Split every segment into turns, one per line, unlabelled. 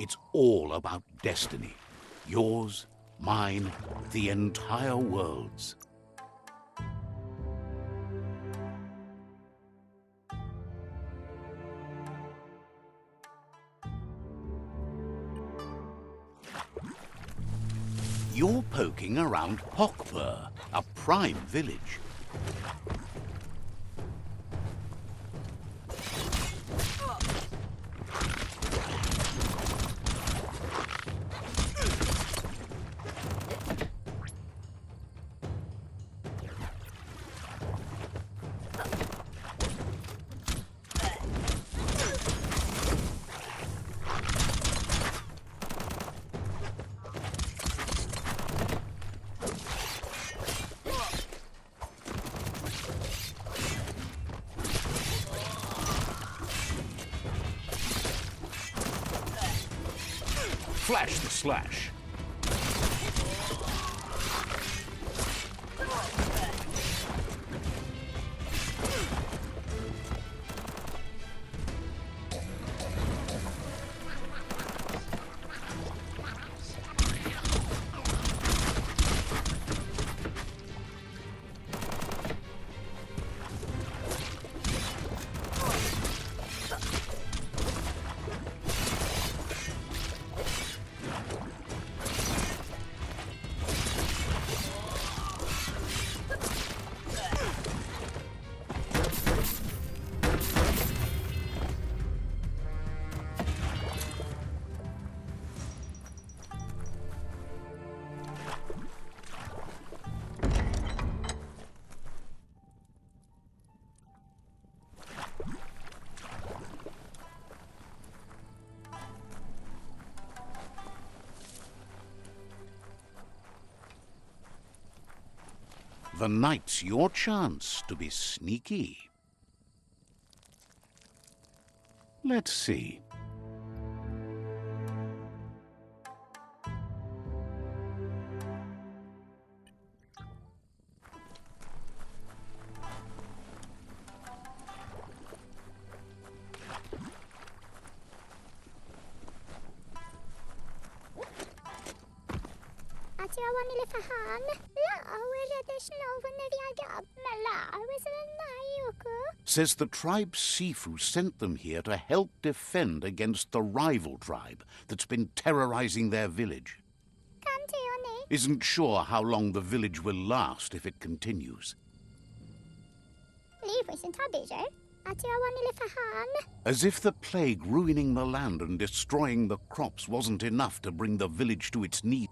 It's all about destiny. Yours, mine, the entire world's. You're poking around Hokpur, a prime village. Flash the slash. The night's your chance to be sneaky. Let's see. Says the tribe Sifu sent them here to help defend against the rival tribe that's been terrorizing their village. Isn't sure how long the village will last if it continues. As if the plague ruining the land and destroying the crops wasn't enough to bring the village to its knees.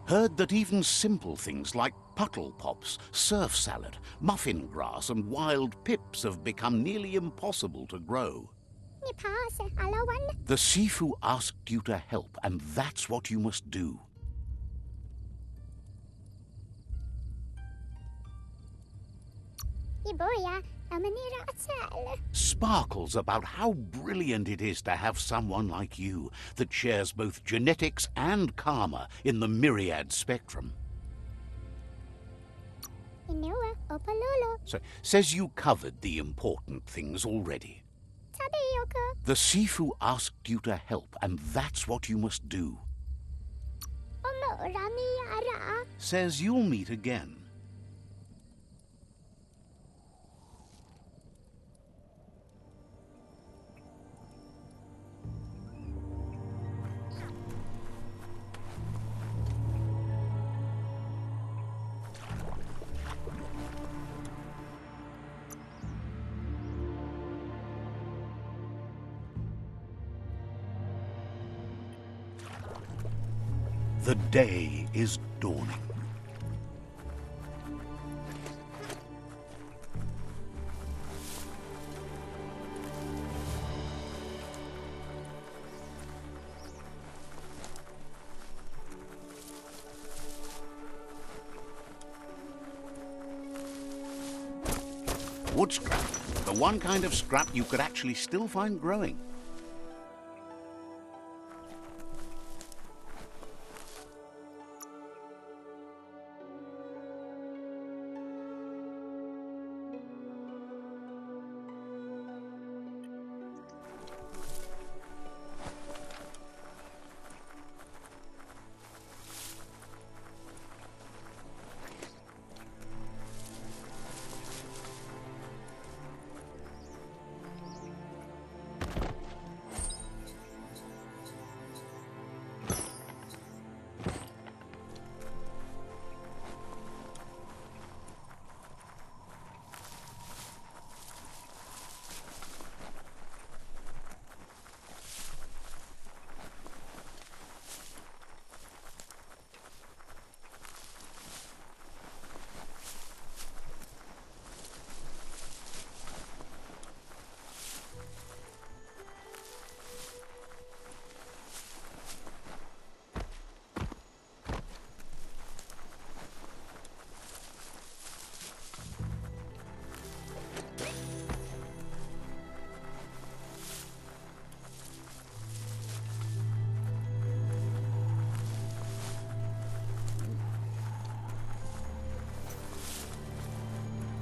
Heard that even simple things like puddle pops, surf salad, muffin grass and wild pips have become nearly impossible to grow. The Sifu asked you to help, and that's what you must do. Sparkles about how brilliant it is to have someone like you that shares both genetics and karma in the myriad spectrum. So, says you covered the important things already. The Sifu asked you to help, and that's what you must do. Says you'll meet again. The day is dawning. Wood scrap. The one kind of scrap you could actually still find growing.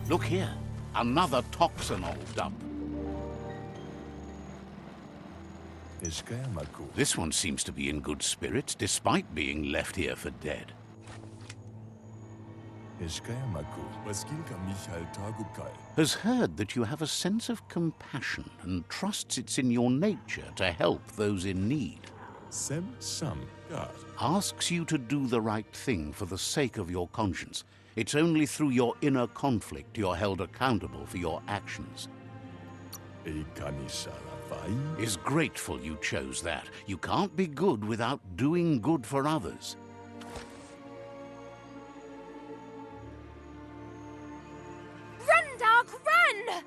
Look here, another toxinol dump. This one seems to be in good spirits, despite being left here for dead. Has heard that you have a sense of compassion and trusts it's in your nature to help those in need. Asks you to do the right thing for the sake of your conscience. It's only through your inner conflict you're held accountable for your actions. Is grateful you chose that. You can't be good without doing good for others.
Run, Dark, run!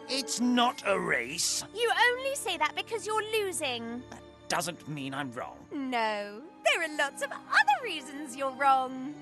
It's not a race.
You only say that because you're losing.
That doesn't mean I'm wrong.
No, there are lots of other reasons you're wrong.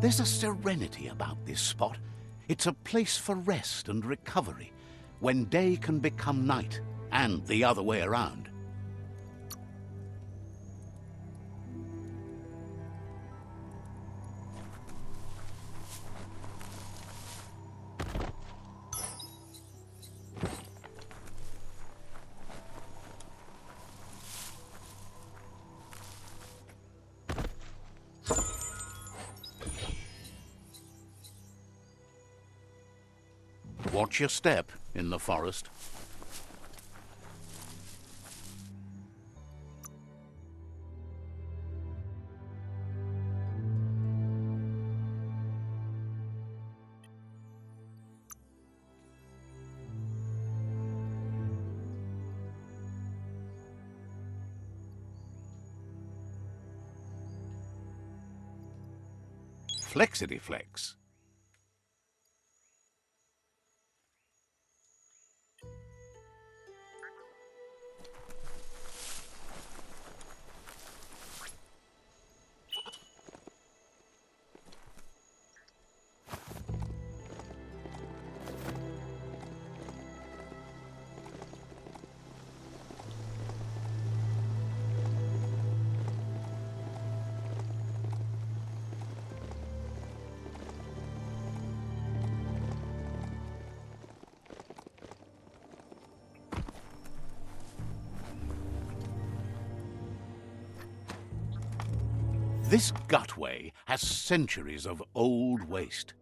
There's a serenity about this spot. It's a place for rest and recovery, when day can become night, and the other way around. Watch your step in the forest. Flexity flex. This gutway has centuries of old waste.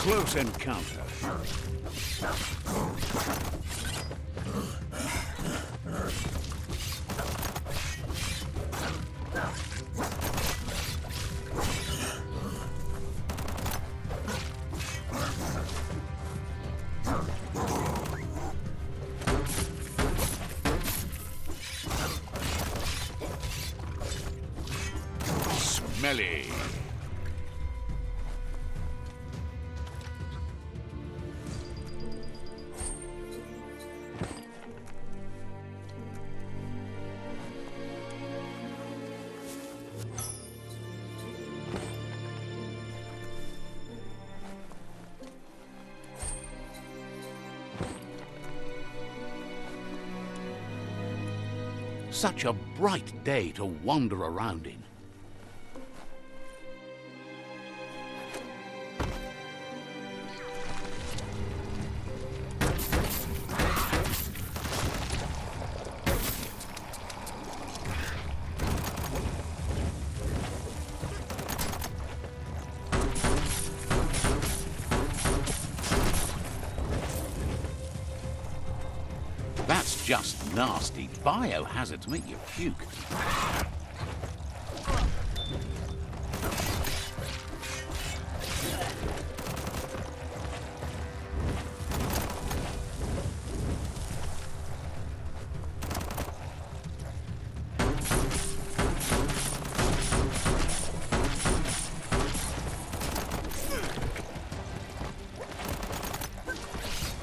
Close encounter. Smelly. Such a bright day to wander around in. That's just nasty. Biohazards make you puke.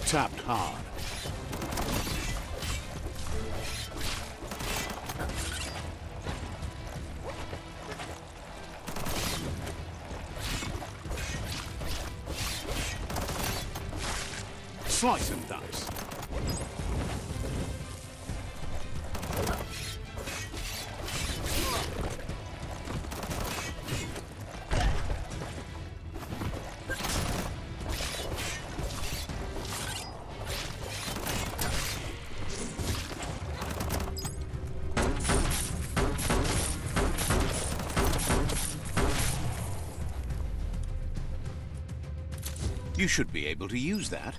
Tapped hard. Slice and dice. You should be able to use that.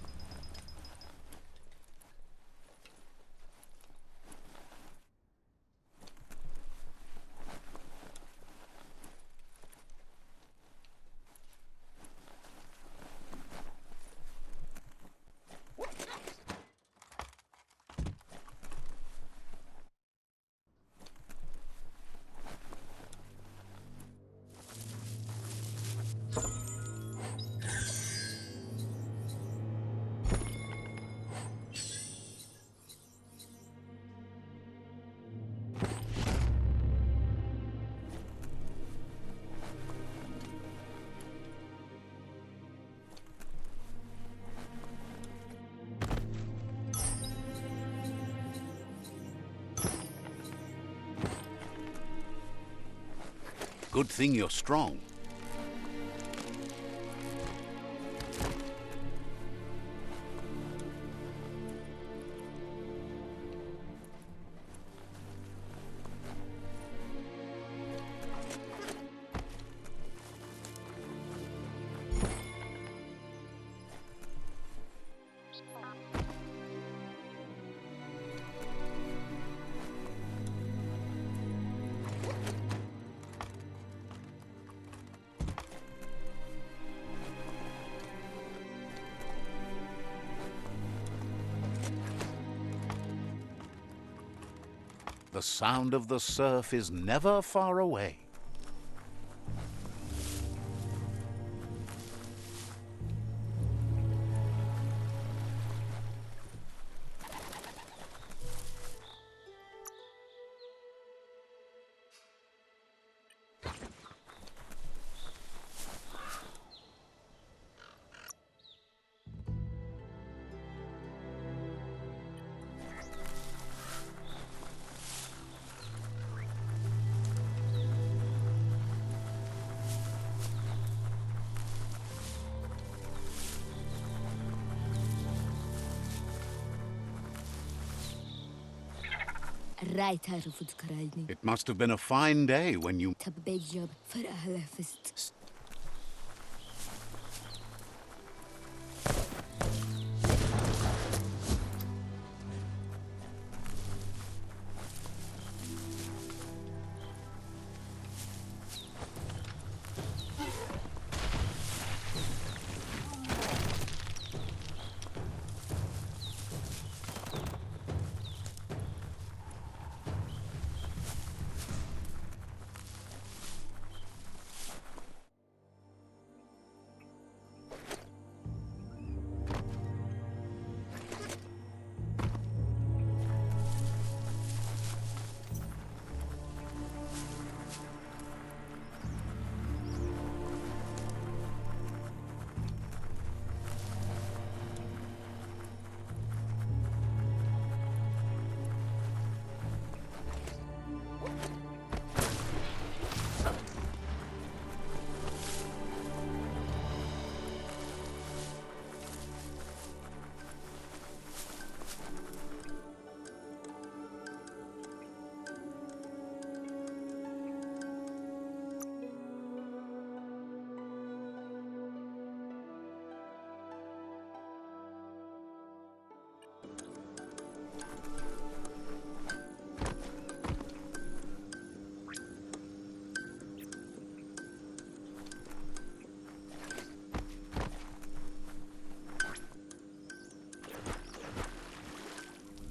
Good thing you're strong. The sound of the surf is never far away. It must have been a fine day when you...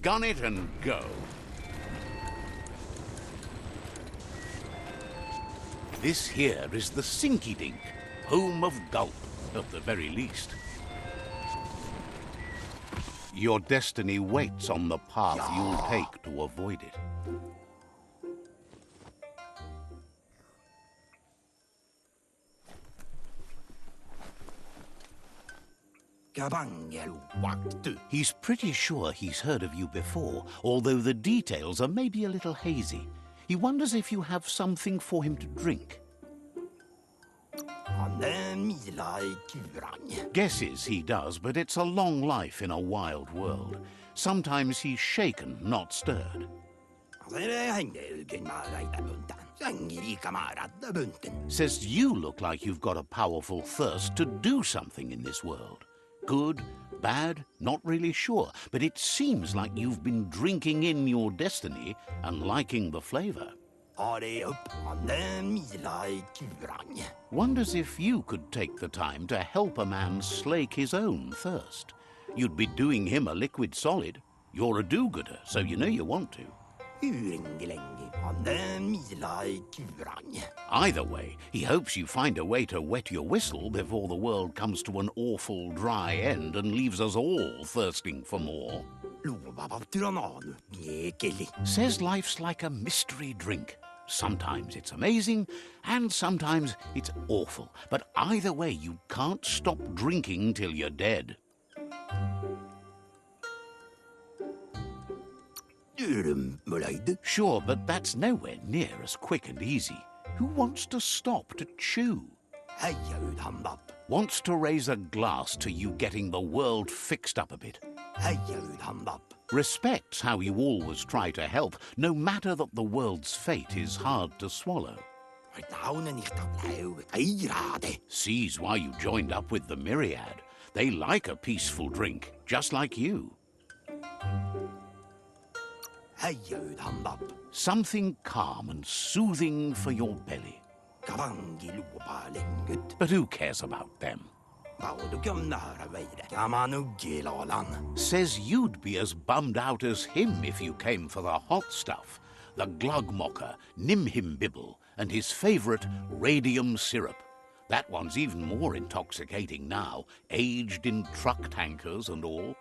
gun it and go. This here is the Sinky Dink, home of Gulp, at the very least. Your destiny waits on the path you'll take to avoid it. He's pretty sure he's heard of you before, although the details are maybe a little hazy. He wonders if you have something for him to drink. Guesses he does, but it's a long life in a wild world. Sometimes he's shaken, not stirred. Says you look like you've got a powerful thirst to do something in this world. Good, bad, not really sure, but it seems like you've been drinking in your destiny and liking the flavor. Wonders if you could take the time to help a man slake his own thirst. You'd be doing him a liquid solid. You're a do-gooder, so you know you want to. Either way, he hopes you find a way to wet your whistle before the world comes to an awful dry end and leaves us all thirsting for more. Says life's like a mystery drink. Sometimes it's amazing, and sometimes it's awful. But either way, you can't stop drinking till you're dead. Sure, but that's nowhere near as quick and easy. Who wants to stop to chew? Wants to raise a glass to you getting the world fixed up a bit. Respects how you always try to help, no matter that the world's fate is hard to swallow. Sees why you joined up with the Myriad. They like a peaceful drink, just like you. Something calm and soothing for your belly. But who cares about them? Says you'd be as bummed out as him if you came for the hot stuff. The Glugmocker, Nimhimbibble, and his favourite radium syrup. That one's even more intoxicating now, aged in truck tankers and all.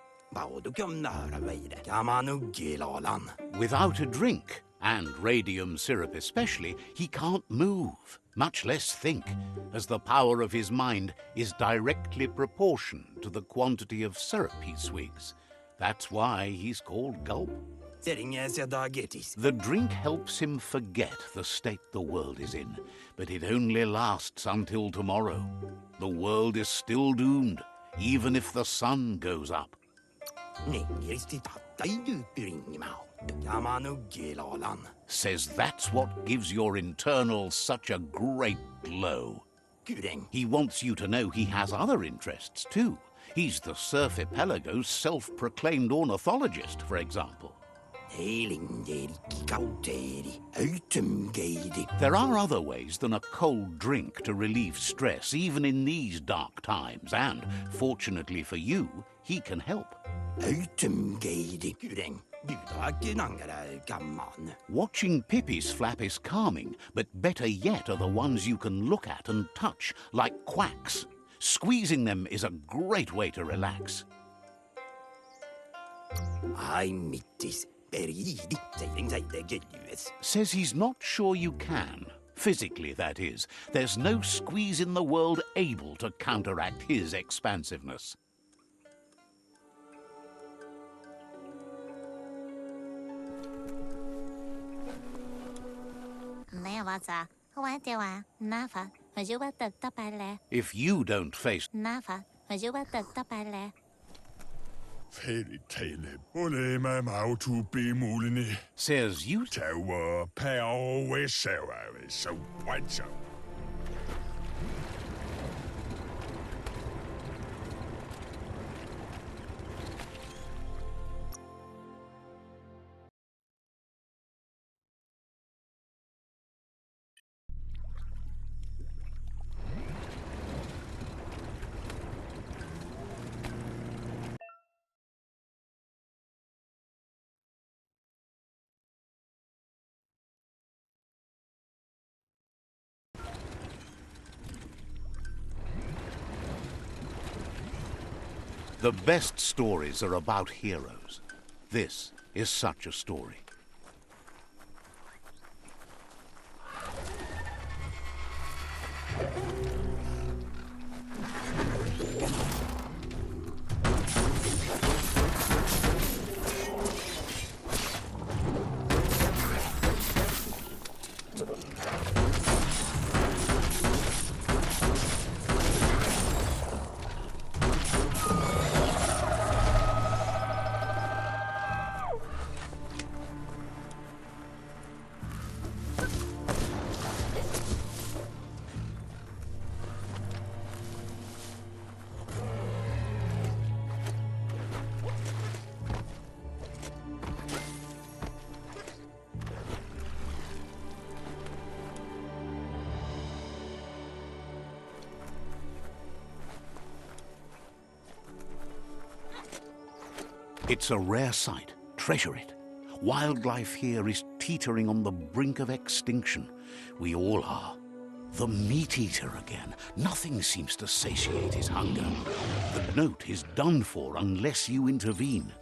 Without a drink, and radium syrup especially, he can't move, much less think, as the power of his mind is directly proportioned to the quantity of syrup he swigs. That's why he's called Gulp. The drink helps him forget the state the world is in, but it only lasts until tomorrow. The world is still doomed, even if the sun goes up. Says that's what gives your internals such a great glow. He wants you to know he has other interests too. He's the Surfipelago's self-proclaimed ornithologist, for example. There are other ways than a cold drink to relieve stress, even in these dark times, and, fortunately for you, he can help. Watching Pippi's flap is calming, but better yet are the ones you can look at and touch, like quacks. Squeezing them is a great way to relax. Says he's not sure you can. Physically, that is. There's no squeeze in the world able to counteract his expansiveness. If you don't face says you The best stories are about heroes. This is such a story. It's a rare sight. Treasure it. Wildlife here is teetering on the brink of extinction. We all are. The meat eater again. Nothing seems to satiate his hunger. The note is done for unless you intervene.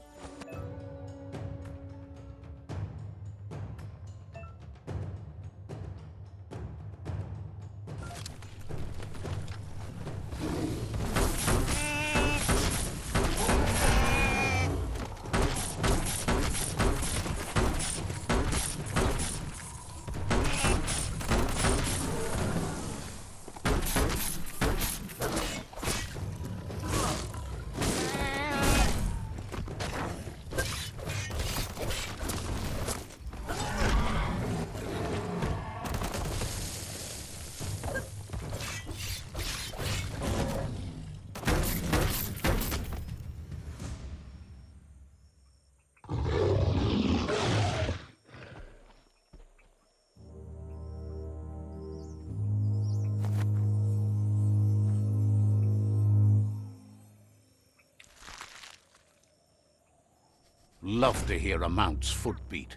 Love to hear a mount's footbeat.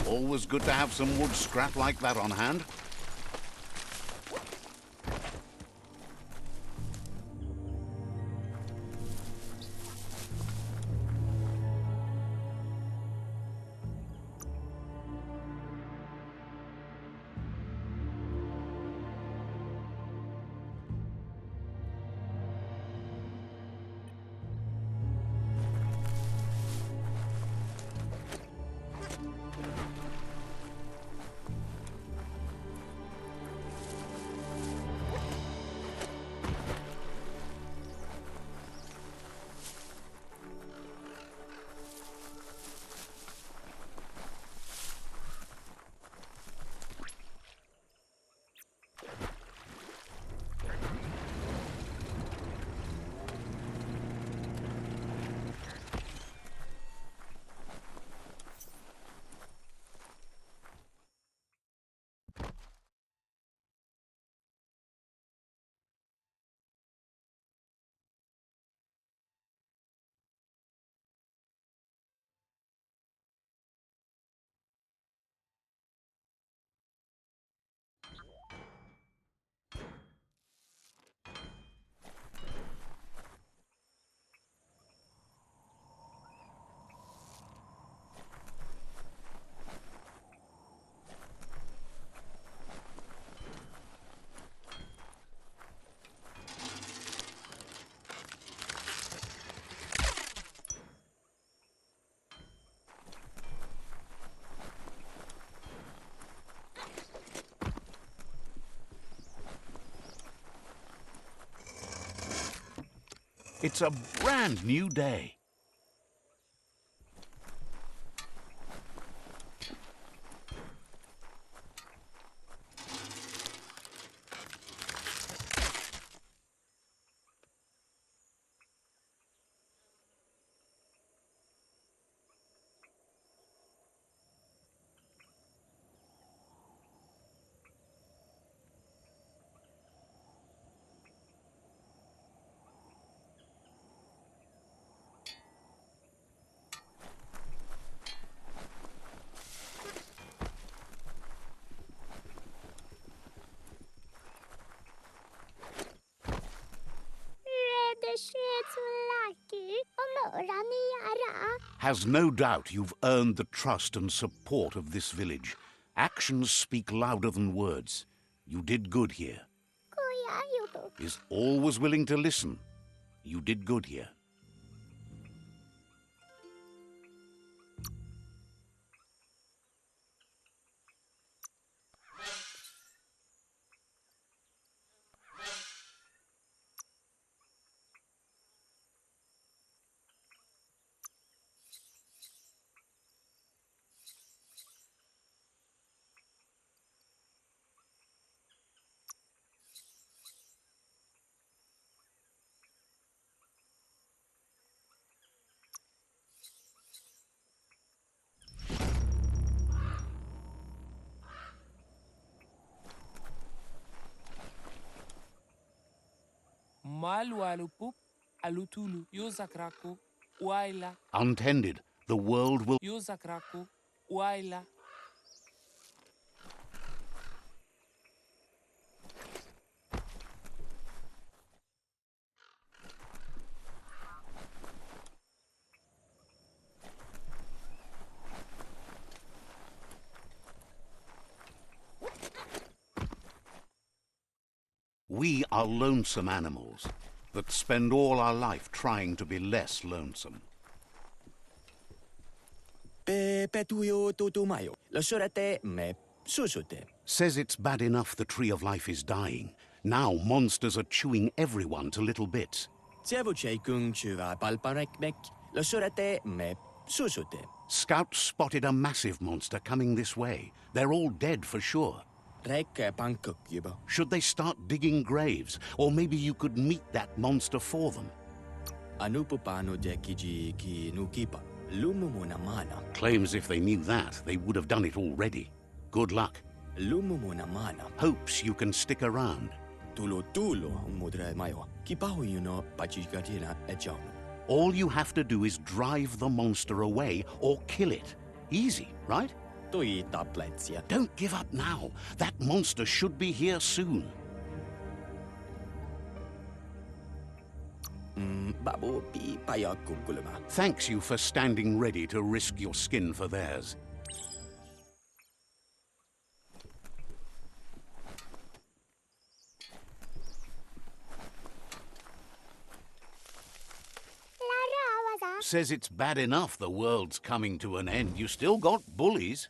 Always good to have some wood scrap like that on hand. It's a brand new day. has no doubt you've earned the trust and support of this village. Actions speak louder than words. You did good here. Is always willing to listen. You did good here.
Malwalupup alutulu yozakrako waila
Untended, the world will...
yozakrako waila.
We are lonesome animals that spend all our life trying to be less lonesome. Says it's bad enough the Tree of Life is dying. Now monsters are chewing everyone to little bits. Scouts spotted a massive monster coming this way. They're all dead for sure. Should they start digging graves? Or maybe you could meet that monster for them. Claims if they knew that, they would have done it already. Good luck. Hopes you can stick around. All you have to do is drive the monster away or kill it. Easy, right? Don't give up now. That monster should be here soon. Thanks you for standing ready to risk your skin for theirs. Says it's bad enough the world's coming to an end. You still got bullies.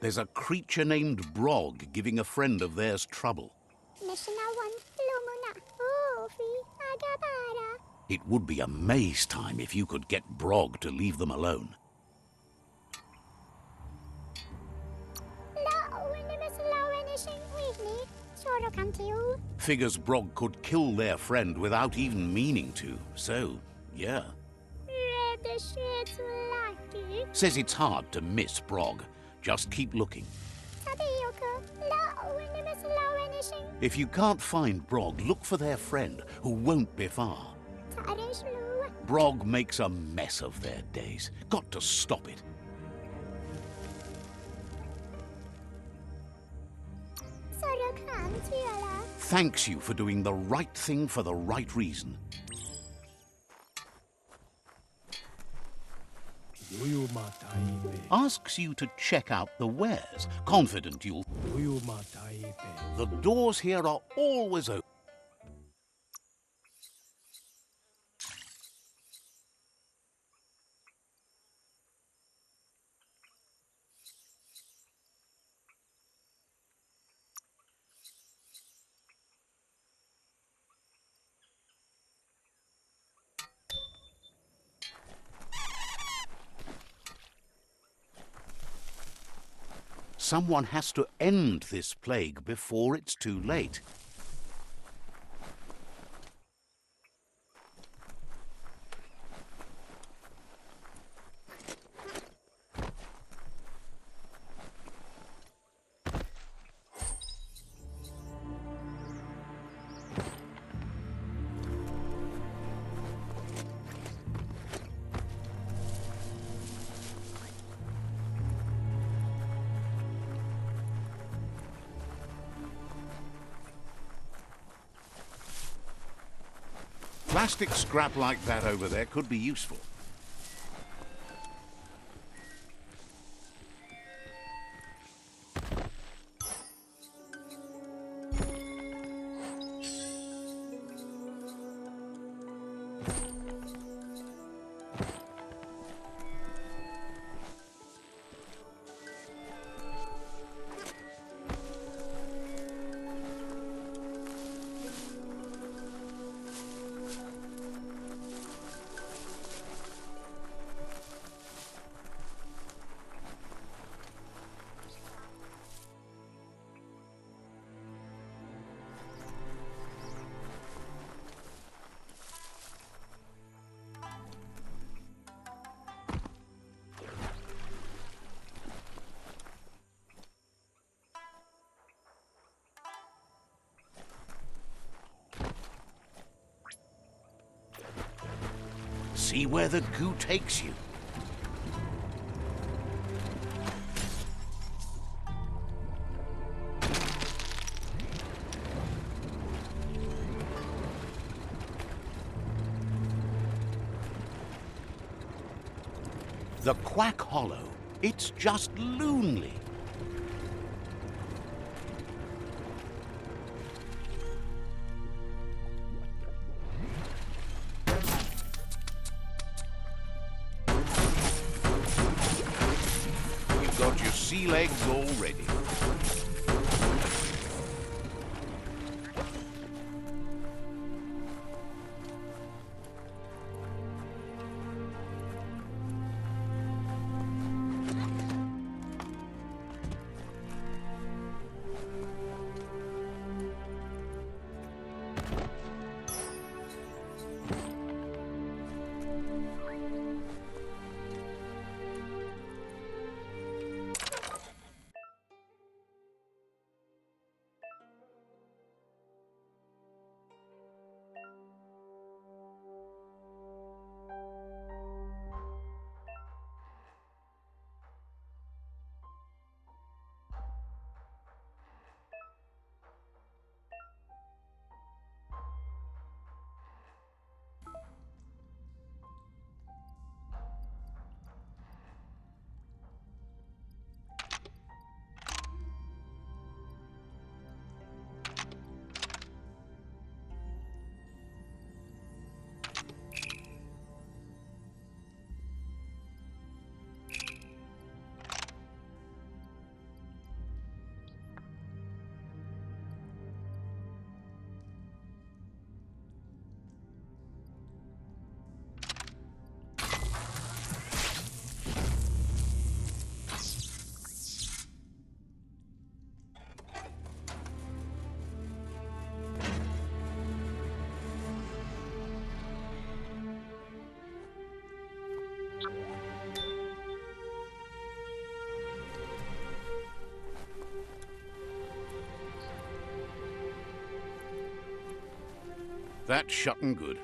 There's a creature named Brog giving a friend of theirs trouble. It would be a maze time if you could get Brog to leave them alone. Figures Brog could kill their friend without even meaning to, so, yeah. Says it's hard to miss Brog. Just keep looking. If you can't find Brog, look for their friend, who won't be far. Brog makes a mess of their days. Got to stop it. Thanks you for doing the right thing for the right reason. Asks you to check out the wares, confident you'll... The doors here are always open. Someone has to end this plague before it's too late. Plastic scrap like that over there could be useful. See where the goo takes you. The Quack Hollow. It's just lonely. You've got your sea legs all ready. That's shutting good.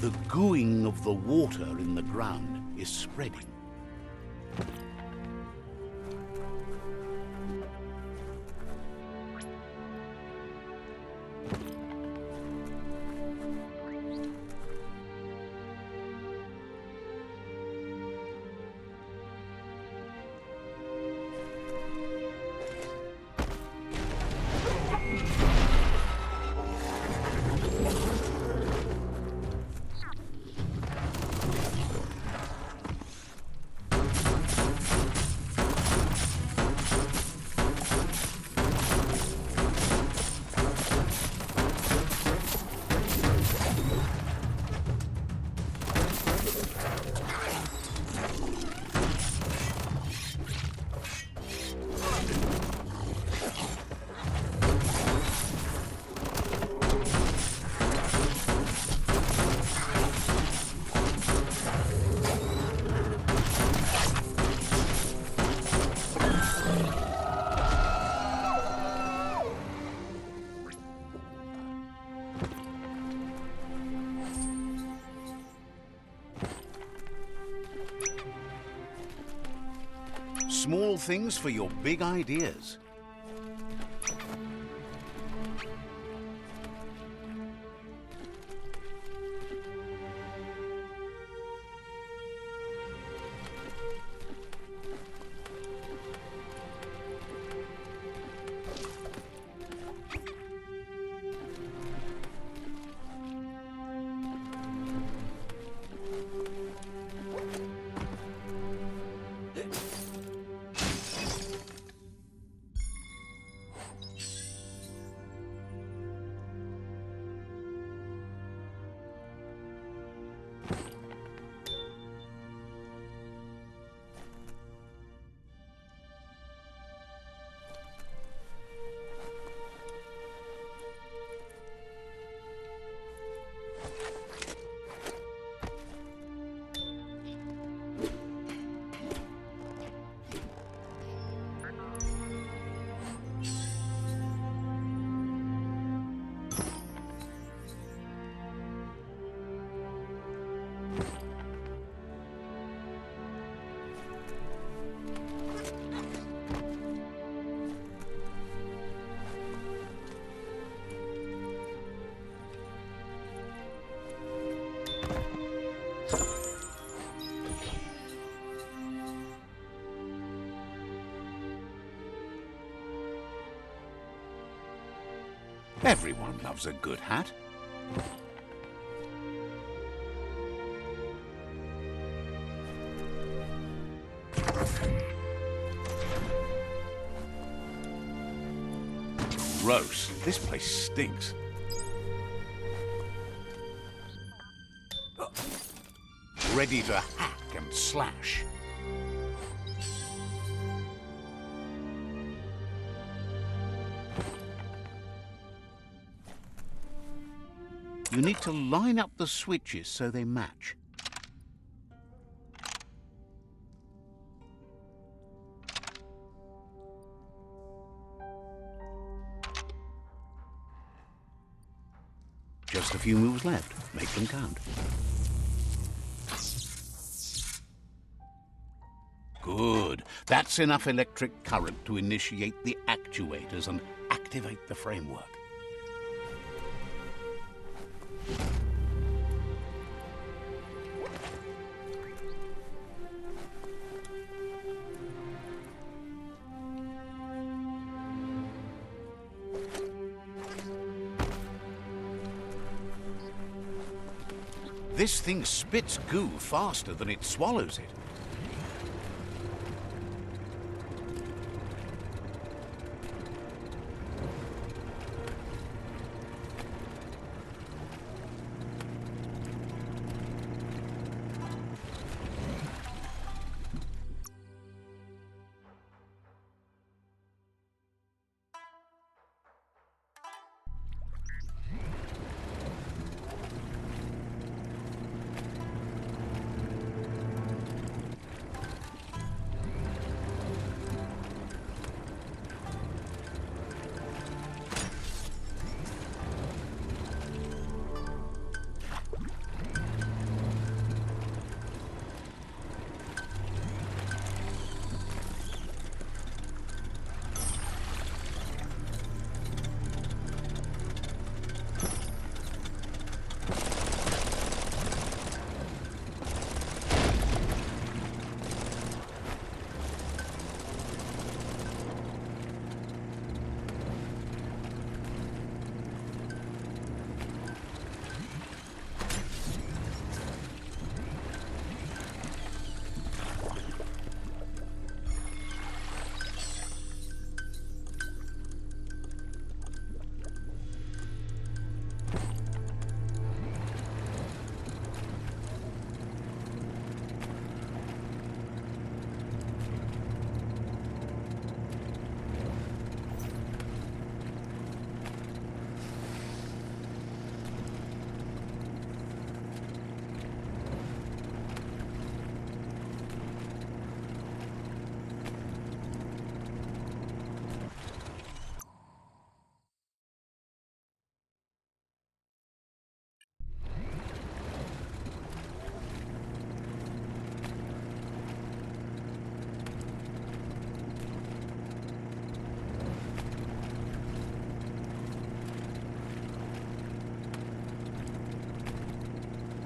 The gooing of the water in the ground is spreading. things for your big ideas. Everyone loves a good hat. Gross. This place stinks. Ready to hack and slash. You need to line up the switches so they match. Just a few moves left. Make them count. Good. That's enough electric current to initiate the actuators and activate the framework. This thing spits goo faster than it swallows it.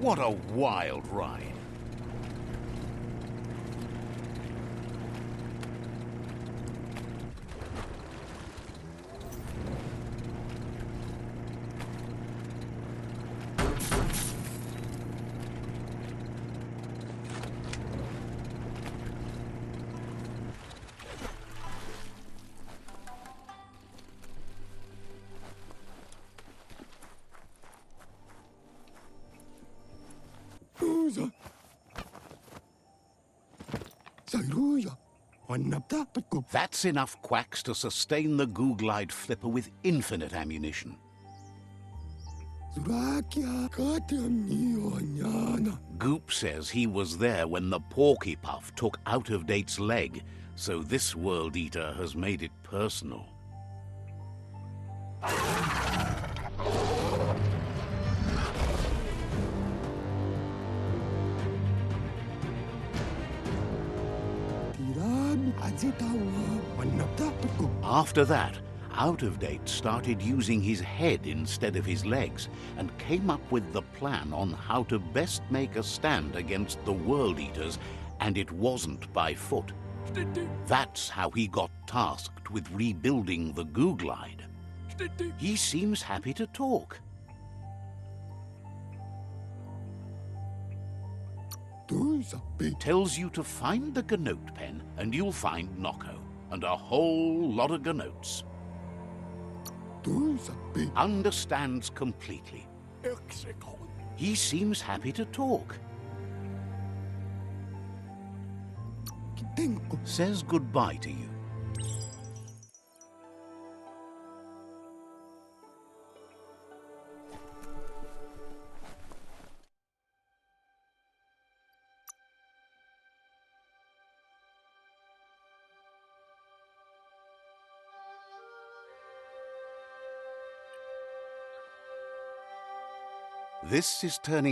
What a wild ride. That's enough quacks to sustain the Googlide flipper with infinite ammunition. Goop says he was there when the Porky Puff took Out-of-Date's leg, so this World Eater has made it personal. After that, Out-of-Date started using his head instead of his legs and came up with the plan on how to best make a stand against the World Eaters, and it wasn't by foot. That's how he got tasked with rebuilding the Googlide. He seems happy to talk. Tells you to find the Ganote pen and you'll find Nocco and a whole lot of Ganotes. Understands completely. He seems happy to talk. Says goodbye to you. This is turning